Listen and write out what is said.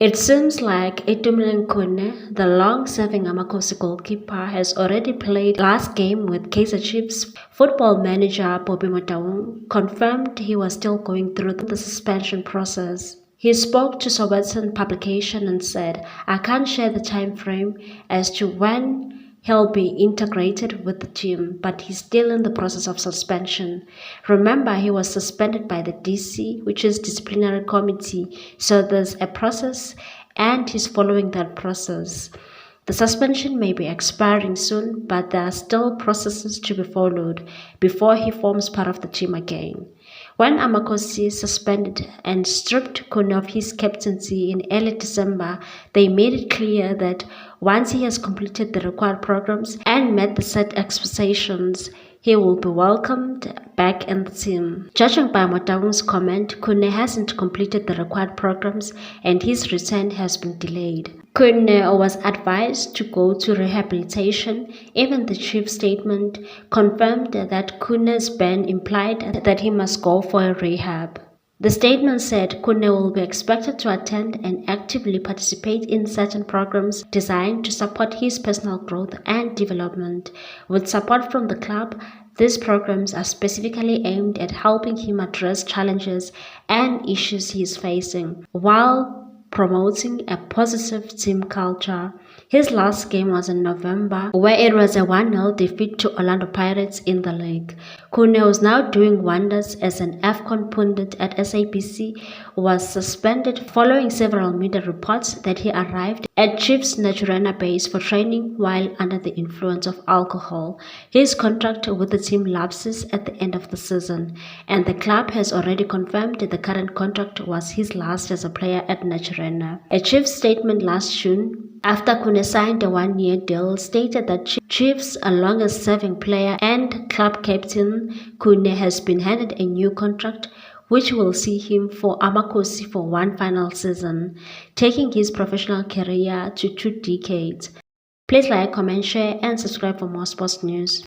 It seems like Itumeleng Khune, the long-serving Amakhosi goalkeeper, has already played last game with Kaizer Chiefs. Football manager Bobby Motaung confirmed he was still going through the suspension process. He spoke to Sowetan publication and said, "I can't share the time frame as to when he'll be integrated with the team, but he's still in the process of suspension." Remember, he was suspended by the DC, which is disciplinary committee, so there's a process and he's following that process. The suspension may be expiring soon, but there are still processes to be followed before he forms part of the team again. When Amakhosi suspended and stripped Khune of his captaincy in early December, they made it clear that once he has completed the required programs and met the set expectations, he will be welcomed back in the team. Judging by Motaung's comment, Khune hasn't completed the required programs and his return has been delayed. Khune was advised to go to rehabilitation. Even the chief statement confirmed that Khune's ban implied that he must go for a rehab. The statement said Khune will be expected to attend and actively participate in certain programs designed to support his personal growth and development. With support from the club, these programs are specifically aimed at helping him address challenges and issues he is facing, while promoting a positive team culture. His last game was in November, where it was a 1-0 defeat to Orlando Pirates in the league. Khune was now doing wonders as an AFCON pundit at SABC, was suspended following several media reports that he arrived at Chiefs Naturena base for training while under the influence of alcohol. His contract with the team lapses at the end of the season, and the club has already confirmed that the current contract was his last as a player at Naturena. A Chiefs statement last June, after Khune signed a 1-year deal, stated that Chiefs' longest-serving player and club captain, Khune has been handed a new contract which will see him for Amakhosi for one final season, taking his professional career to 2 decades. Please like, comment, share, and subscribe for more sports news.